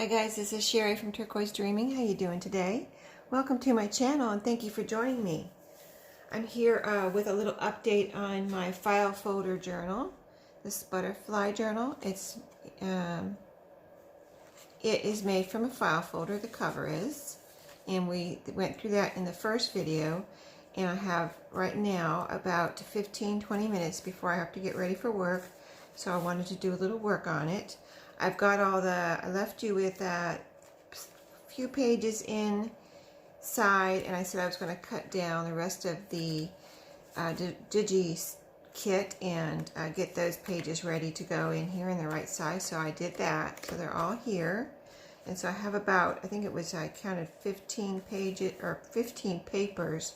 Hi guys, this is Sherry from Turquoise Dreaming. How you doing today? Welcome to my channel and thank you for joining me. I'm here with a little update on my file folder journal, this butterfly journal. It is made from a file folder, the cover is, and we went through that in the first video, and I have right now about 15-20 minutes before I have to get ready for work, so I wanted to do a little work on it. I've got I left you with a few pages inside, and I said I was going to cut down the rest of the Digi kit and get those pages ready to go in here in the right size. So I did that. So they're all here. And so I have about, I counted 15 pages, or 15 papers,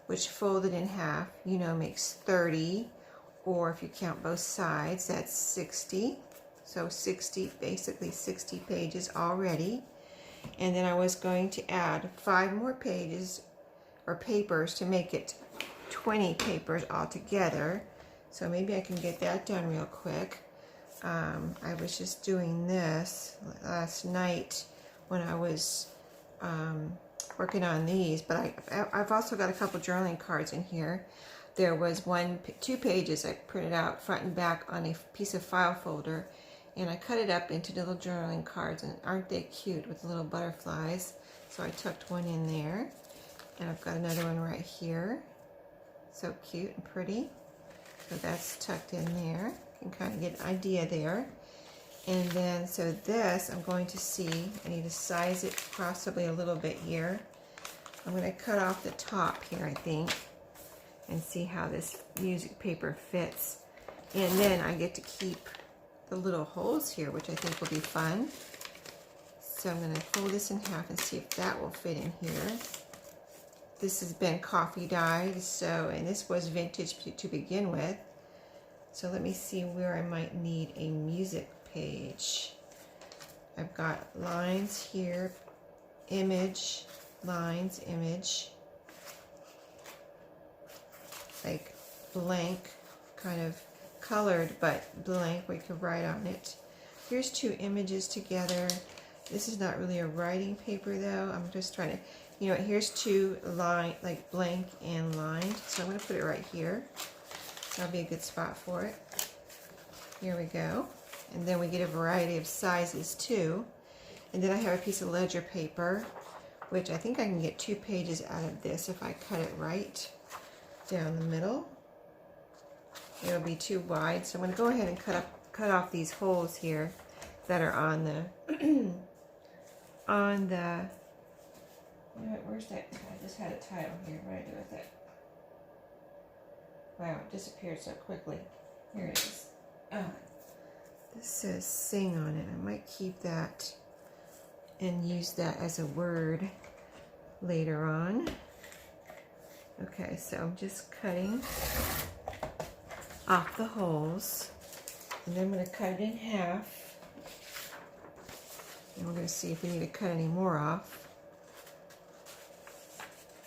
which folded in half, makes 30. Or if you count both sides, that's 60. So 60, basically 60 pages already. And then I was going to add 5 more pages or papers to make it 20 papers altogether. So maybe I can get that done real quick. I was just doing this last night when I was working on these, but I've also got a couple journaling cards in here. There was 2 pages I printed out front and back on a piece of file folder, and I cut it up into little journaling cards, and aren't they cute with little butterflies? So I tucked one in there, and I've got another one right here. So cute and pretty. So that's tucked in there. You can kind of get an idea there. And then, so this, I'm going to see, I need to size it possibly a little bit here. I'm going to cut off the top here, I think, and see how this music paper fits. And then I get to keep the little holes here, which I think will be fun. So I'm going to fold this in half and see if that will fit in here. This has been coffee dyed, and this was vintage to begin with. So let me see where I might need a music page. I've got lines here, image, lines, image, like blank, kind of colored but blank where you could write on it. Here's 2 images together. This is not really a writing paper though. I'm just trying to, here's 2 like blank and lined. So I'm going to put it right here. That'll be a good spot for it. Here we go. And then we get a variety of sizes too. And then I have a piece of ledger paper, which I think I can get 2 pages out of this if I cut it right down the middle. It'll be too wide, so I'm going to go ahead and cut off these holes here that are on the where's that? I just had a title here. What do I do with it? Wow, it disappeared so quickly. Here it is. Oh, this says sing on it. I might keep that and use that as a word later on. Okay, so I'm just cutting off the holes, and then I'm going to cut it in half, and we're going to see if we need to cut any more off.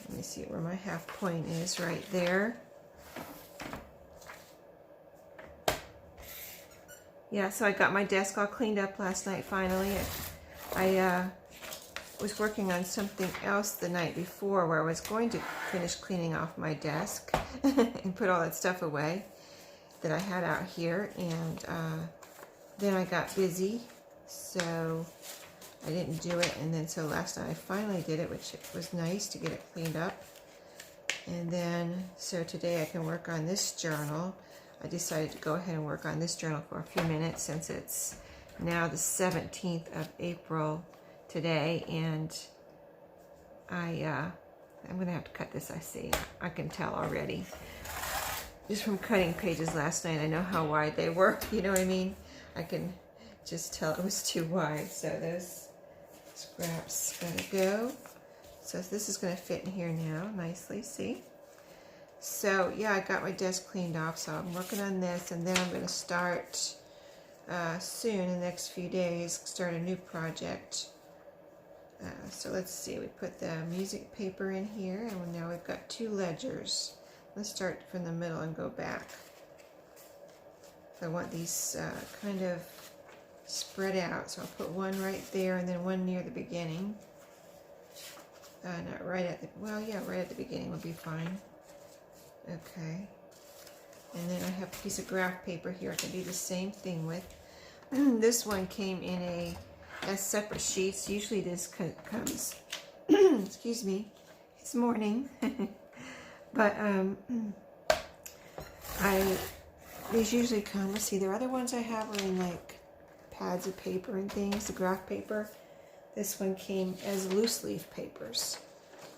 Let me see where my half point is, right there. Yeah, so I got my desk all cleaned up last night finally. I was working on something else the night before where I was going to finish cleaning off my desk and put all that stuff away that I had out here, and then I got busy, so I didn't do it. And then so last night I finally did it, which was nice to get it cleaned up. And then so today I can work on this journal. I decided to go ahead and work on this journal for a few minutes since it's now the 17th of April today, and I'm gonna have to cut this. I can tell already. Just from cutting pages last night, I know how wide they were, you know what I mean? I can just tell it was too wide. So those scraps gotta go. So this is gonna fit in here now nicely, see? So yeah, I got my desk cleaned off, so I'm working on this, and then I'm gonna start soon, in the next few days, start a new project. So let's see, we put the music paper in here, and now we've got 2 ledgers. Let's start from the middle and go back. So I want these kind of spread out. So I'll put one right there and then one near the beginning. Not right at the, well, yeah, right at the beginning would be fine. Okay. And then I have a piece of graph paper here I can do the same thing with. This one came in as separate sheets. Usually this comes, excuse me, it's morning. But these usually come, let's see, the other ones I have are in like pads of paper and things, the graph paper. This one came as loose leaf papers.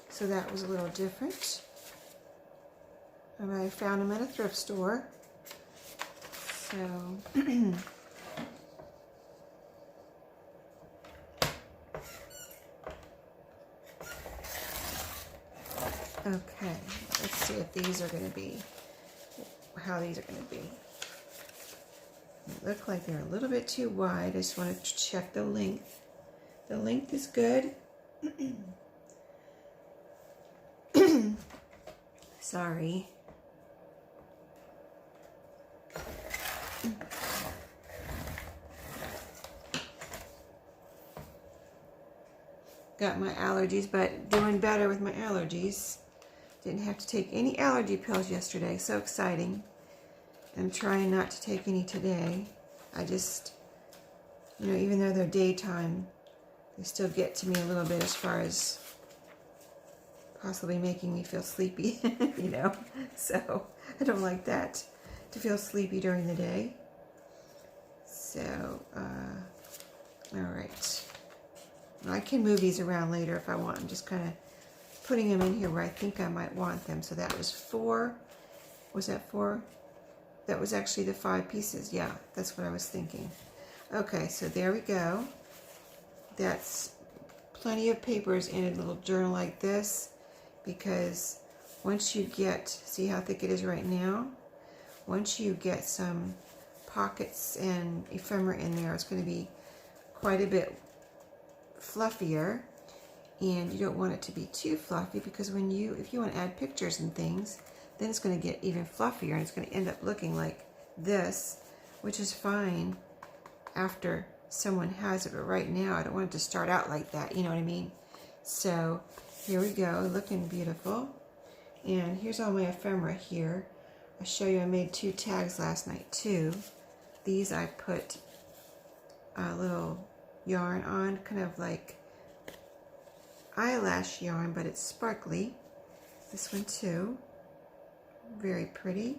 So that was a little different. And I found them at a thrift store. So, okay, let's see if these are going to be, how these are going to be. They look like they're a little bit too wide. I just want to check the length. The length is good. Sorry. Got my allergies, but doing better with my allergies. Didn't have to take any allergy pills yesterday. So exciting. I'm trying not to take any today. I just, you know, even though they're daytime, they still get to me a little bit as far as possibly making me feel sleepy, you know. So I don't like that, to feel sleepy during the day. So, all right. I can move these around later if I want. I'm just kind of putting them in here where I think I might want them. So that was 4. Was that 4? That was actually the 5 pieces. Yeah, that's what I was thinking. Okay, so there we go. That's plenty of papers in a little journal like this, because once you get, see how thick it is right now? Once you get some pockets and ephemera in there, it's going to be quite a bit fluffier, and you don't want it to be too fluffy, because when if you want to add pictures and things, then it's going to get even fluffier and it's going to end up looking like this, which is fine after someone has it, but right now I don't want it to start out like that, you know what I mean? So here we go, looking beautiful. And here's all my ephemera here. I'll show you, I made 2 tags last night too. These I put a little yarn on, kind of like eyelash yarn, but it's sparkly. This one too, very pretty.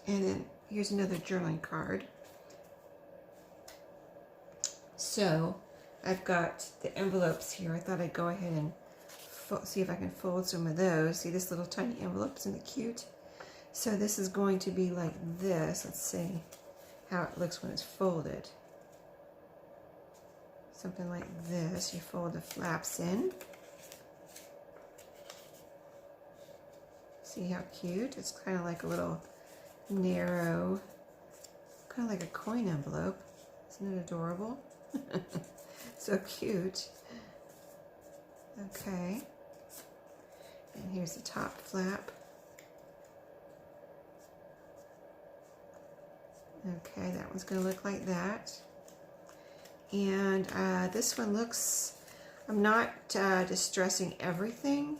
And then here's another journaling card. So I've got the envelopes here. I thought I'd go ahead and see if I can fold some of those. See this little tiny envelope, isn't it cute? So this is going to be like this. Let's see how it looks when it's folded. Something like this. You fold the flaps in. See how cute? It's kind of like a little narrow, kind of like a coin envelope. Isn't it adorable? So cute. Okay. And here's the top flap. Okay, that one's going to look like that. And this one looks, I'm not distressing everything.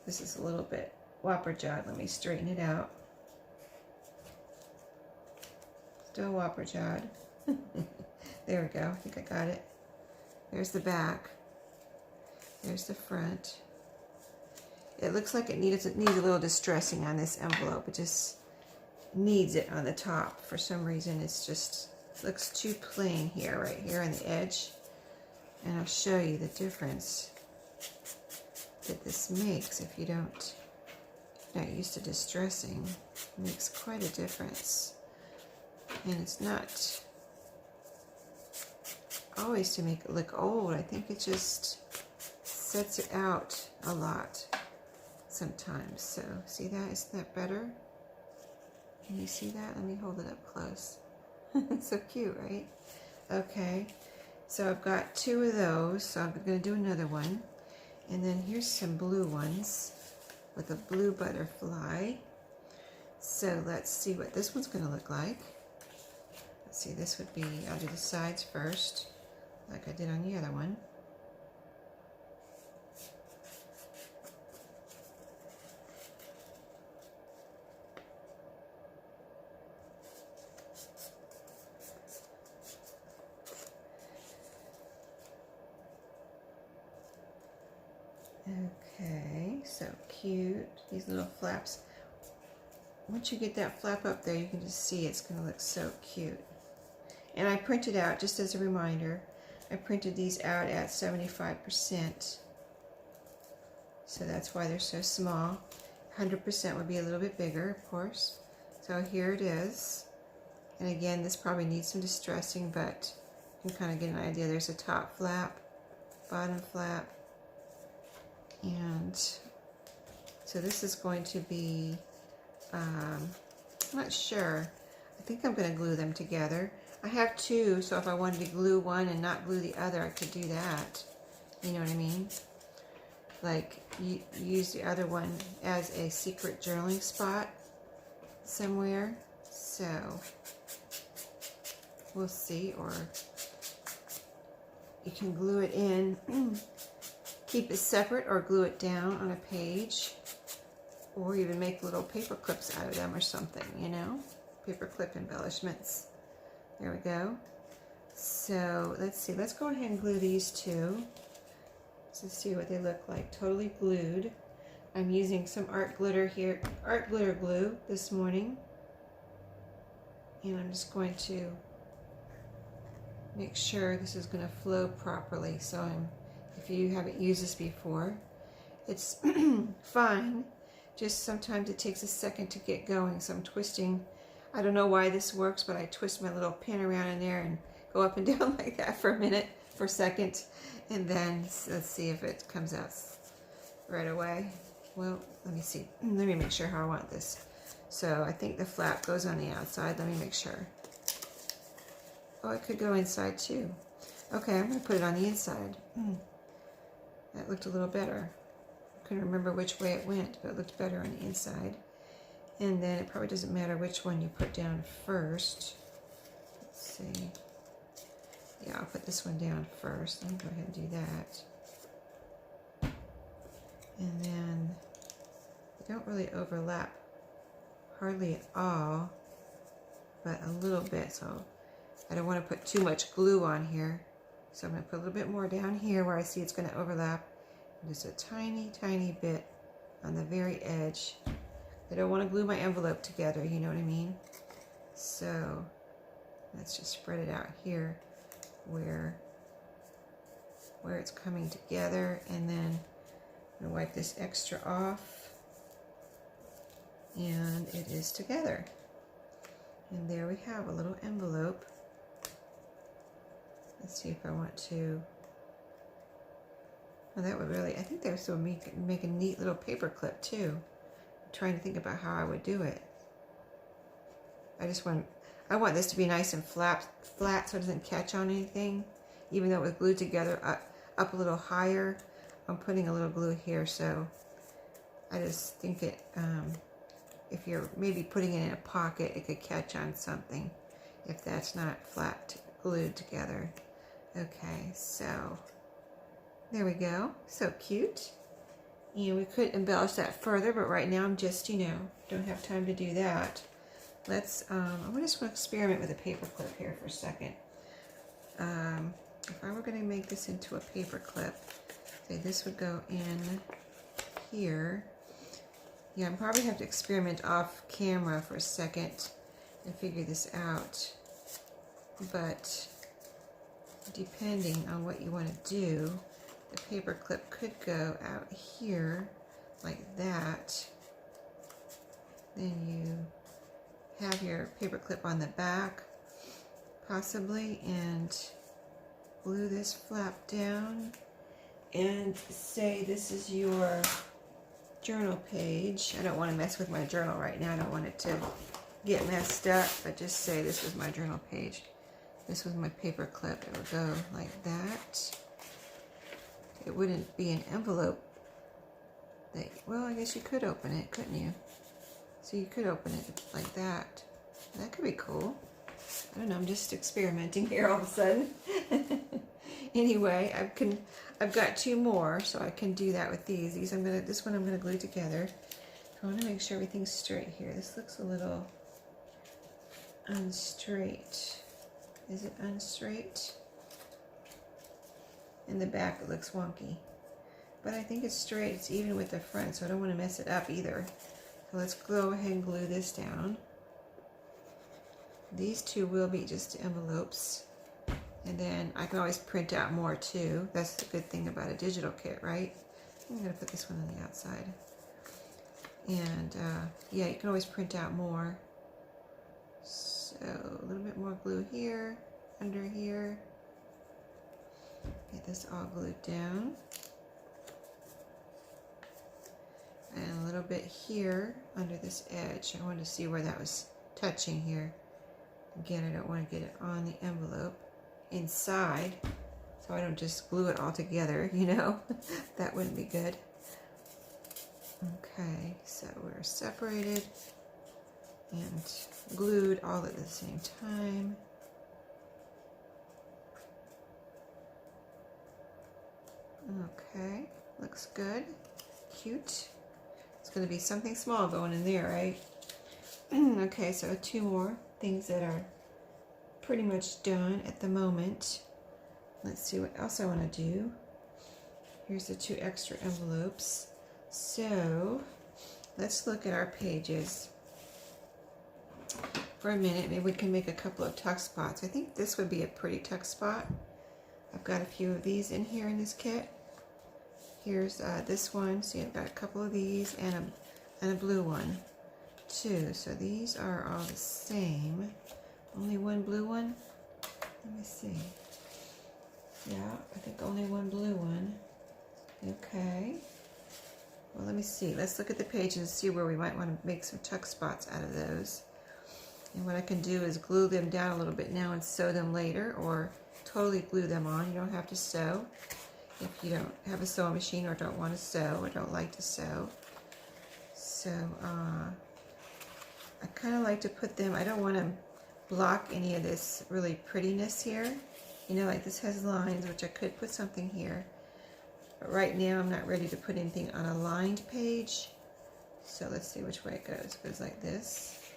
This is a little bit whopper-jawed. Let me straighten it out. Still whopper-jawed. There we go. I think I got it. There's the back. There's the front. It looks like it needs a little distressing on this envelope. It just needs it on the top. For some reason, it's just looks too plain here, right here on the edge. And I'll show you the difference that this makes if you're not used to distressing. It makes quite a difference. And it's not always to make it look old. I think it just sets it out a lot sometimes. So see that? Isn't that better? Can you see that? Let me hold it up close. It's so cute, right? Okay, so I've got 2 of those, so I'm going to do another one. And then here's some blue ones with a blue butterfly. So let's see what this one's going to look like. See, this would be, I'll do the sides first, like I did on the other one. Okay, so cute. These little flaps. Once you get that flap up there, you can just see it's going to look so cute. And I printed out, just as a reminder, I printed these out at 75%. So that's why they're so small. 100% would be a little bit bigger, of course. So here it is. And again, this probably needs some distressing, but you can kind of get an idea. There's a top flap, bottom flap. And so this is going to be, I'm not sure. I think I'm going to glue them together. I have two, so if I wanted to glue one and not glue the other, I could do that. You know what I mean? Like, you use the other one as a secret journaling spot somewhere. So, we'll see. Or you can glue it in, keep it separate, or glue it down on a page. Or even make little paper clips out of them or something, you know? Paper clip embellishments. There we go. So let's see, let's go ahead and glue these two. Let's see what they look like, totally glued. I'm using some art glitter here, art glitter glue this morning. And I'm just going to make sure this is going to flow properly. So if you haven't used this before, it's fine. Just sometimes it takes a second to get going. So I'm twisting. I don't know why this works, but I twist my little pin around in there and go up and down like that for a second. And then let's see if it comes out right away. Well, let me see. Let me make sure how I want this. So I think the flap goes on the outside. Let me make sure. Oh, it could go inside too. Okay, I'm going to put it on the inside. That looked a little better. I couldn't remember which way it went, but it looked better on the inside. And then it probably doesn't matter which one you put down first. Let's see. Yeah, I'll put this one down first. Let me go ahead and do that. And then they don't really overlap hardly at all, but a little bit. So I don't want to put too much glue on here. So I'm going to put a little bit more down here where I see it's going to overlap. Just a tiny, tiny bit on the very edge. I don't want to glue my envelope together, you know what I mean? So let's just spread it out here where it's coming together, and then I'm going to wipe this extra off, and it is together. And there we have a little envelope. Let's see if I want to. Oh, that would really, I think this would make a neat little paper clip too. I'm trying to think about how I would do it. I want this to be nice and flat so it doesn't catch on anything. Even though it was glued together up a little higher, I'm putting a little glue here, so I just think it, if you're maybe putting it in a pocket, it could catch on something if that's not flat glued together. Okay, so there we go. So cute. And we could embellish that further, but right now I'm just, don't have time to do that. Let's, I just want to experiment with a paper clip here for a second. If I were going to make this into a paper clip, say this would go in here. Yeah, I'd probably have to experiment off camera for a second and figure this out. But depending on what you want to do, the paper clip could go out here like that. Then you have your paper clip on the back, possibly, and glue this flap down. And say this is your journal page. I don't want to mess with my journal right now. I don't want it to get messed up, but just say this was my journal page. This was my paper clip. It would go like that. It wouldn't be an envelope. Well, I guess you could open it, couldn't you? So you could open it like that. That could be cool. I don't know, I'm just experimenting here all of a sudden. Anyway, I've got 2 more, so I can do that with these. This one I'm gonna glue together. I want to make sure everything's straight here. This looks a little unstraight. Is it unstraight? In the back it looks wonky. But I think it's straight. It's even with the front, so I don't want to mess it up either. So let's go ahead and glue this down. These 2 will be just envelopes. And then I can always print out more too. That's the good thing about a digital kit, right? I'm going to put this one on the outside. And yeah, you can always print out more. So a little bit more glue here, under here. Get this all glued down. And a little bit here under this edge. I wanted to see where that was touching here. Again, I don't want to get it on the envelope inside, so I don't just glue it all together, you know. That wouldn't be good. Okay, so we're separated and glued all at the same time. Okay, looks good, cute. It's going to be something small going in there, right? Okay, so 2 more things that are pretty much done at the moment. Let's see what else I want to do. Here's the 2 extra envelopes. So let's look at our pages for a minute. Maybe we can make a couple of tuck spots. I think this would be a pretty tuck spot. I've got a few of these in here in this kit. Here's this one. See, I've got a couple of these and a blue one too. So these are all the same. Only one blue one. Let me see. Yeah, I think only one blue one. Okay. Well, let me see. Let's look at the page and see where we might want to make some tuck spots out of those. And what I can do is glue them down a little bit now and sew them later, or totally glue them on. You don't have to sew if you don't have a sewing machine or don't want to sew or don't like to sew. So I kind of like to put them, I don't want to block any of this really prettiness here. You know, like this has lines, which I could put something here. But right now I'm not ready to put anything on a lined page. So let's see which way it goes. It goes like this.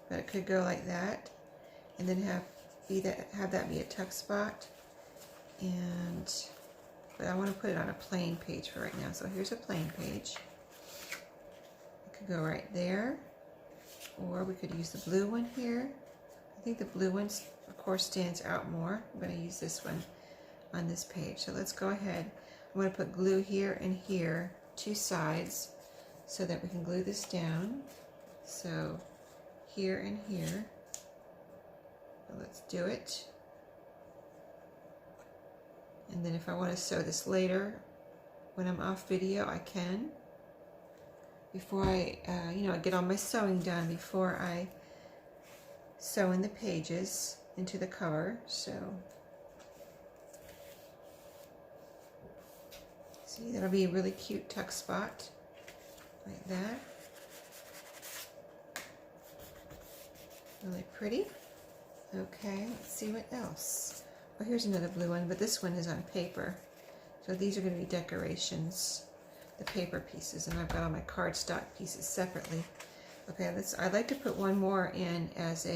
But it could go like that. And then have that be a tuck spot. But I want to put it on a plain page for right now. So here's a plain page. It could go right there. Or we could use the blue one here. I think the blue one, of course, stands out more. I'm going to use this one on this page. So let's go ahead. I'm going to put glue here and here, 2 sides, so that we can glue this down. So here and here. So let's do it. And then if I want to sew this later, when I'm off video, I can. Before I, I get all my sewing done before I sew in the pages into the cover. So see, that'll be a really cute tuck spot like that. Really pretty. Okay, let's see what else. Oh, here's another blue one, but this one is on paper. So these are going to be decorations, the paper pieces, and I've got all my cardstock pieces separately. Okay, I'd like to put one more in as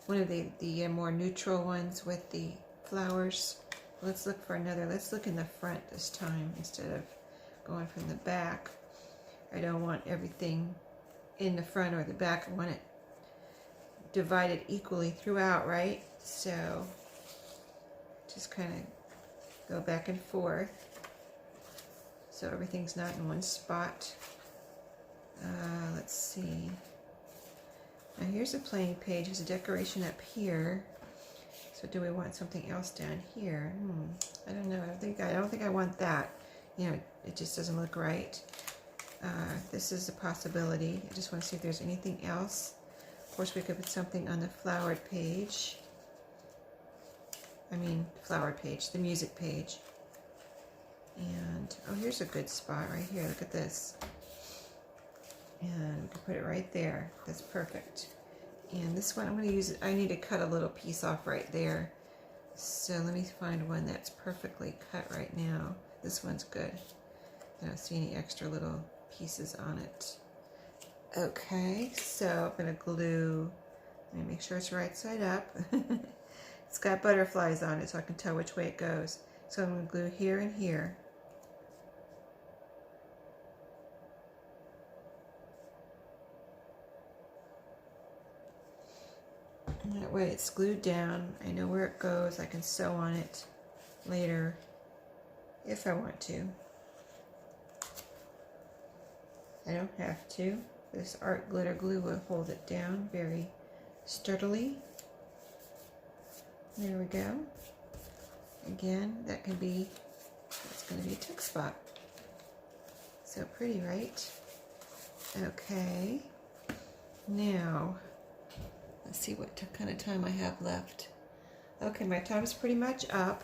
one of the more neutral ones with the flowers. Let's look for another. Let's look in the front this time instead of going from the back. I don't want everything in the front or the back. I want it divided equally throughout, right? So just kind of go back and forth so everything's not in one spot. Let's see. Now here's a plain page. There's a decoration up here. So do we want something else down here? I don't know. I don't think I want that. You know, it just doesn't look right. This is a possibility. I just want to see if there's anything else. Of course, we could put something on the flowered page. Flowered page, the music page. And, oh, here's a good spot right here. Look at this. And we can put it right there. That's perfect. And this one I'm going to use, I need to cut a little piece off right there. So let me find one that's perfectly cut right now. This one's good. I don't see any extra little pieces on it. Okay, so I'm going to glue, let me make sure it's right side up. It's got butterflies on it so I can tell which way it goes. So I'm going to glue here and here. And that way it's glued down. I know where it goes. I can sew on it later if I want to. I don't have to. This art glitter glue will hold it down very sturdily. There we go. Again, that can be, it's going to be a tuck spot. So pretty, right? Okay. Now, let's see what kind of time I have left. Okay, my time's pretty much up.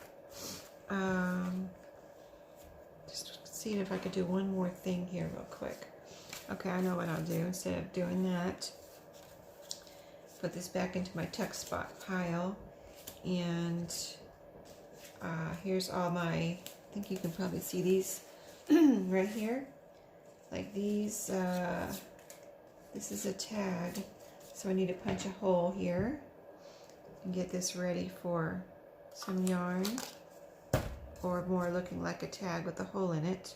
Just seeing if I could do one more thing here real quick. Okay, I know what I'll do. Instead of doing that, put this back into my tuck spot pile. And here's all my, I think you can probably see these right here. Like these, this is a tag. So I need to punch a hole here and get this ready for some yarn, or more looking like a tag with a hole in it.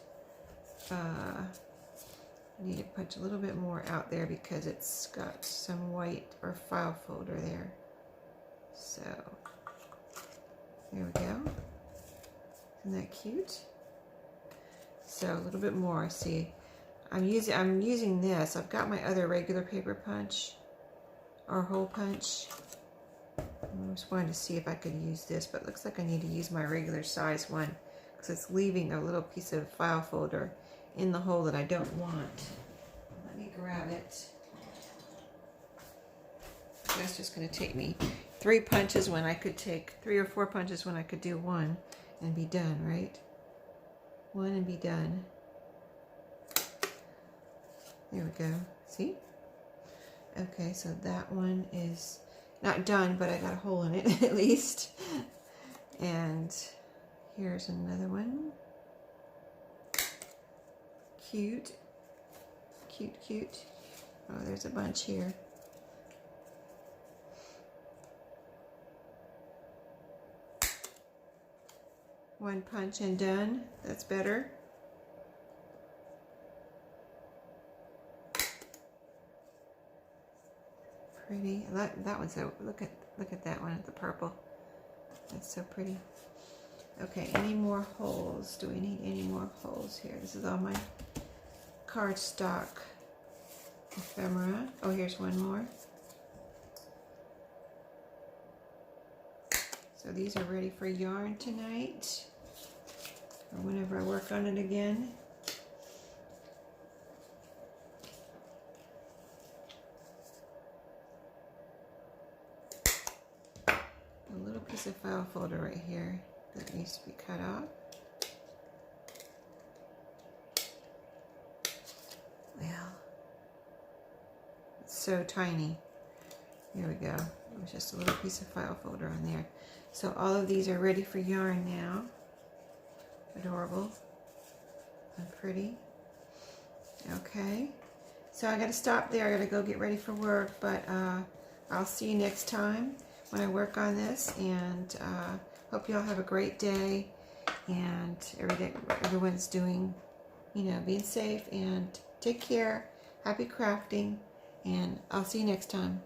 I need to punch a little bit more out there because it's got some white or file folder there. So there we go. Isn't that cute? So a little bit more. See, I'm using this. I've got my other regular paper punch or hole punch. I just wanted to see if I could use this, but it looks like I need to use my regular size one because it's leaving a little piece of file folder in the hole that I don't want. Let me grab it. That's just going to take me 3 punches when I could take 3 or 4 punches when I could do one and be done, right? One and be done. There we go. See? Okay, so that one is not done, but I got a hole in it at least. And here's another one. Cute. Cute, cute. Oh, there's a bunch here. One punch and done. That's better. Pretty. That one's so, look at that one, at the purple. That's so pretty. Okay, any more holes? Do we need any more holes here? This is all my cardstock ephemera. Oh, here's one more. So these are ready for yarn tonight, or whenever I work on it again. A little piece of file folder right here that needs to be cut off. Well, it's so tiny. Here we go. There's just a little piece of file folder on there. So all of these are ready for yarn now. Adorable and pretty. Okay, so I gotta stop there. I gotta go get ready for work, but I'll see you next time when I work on this, and hope you all have a great day, and everyone's doing, you know, being safe, and take care. Happy crafting, and I'll see you next time.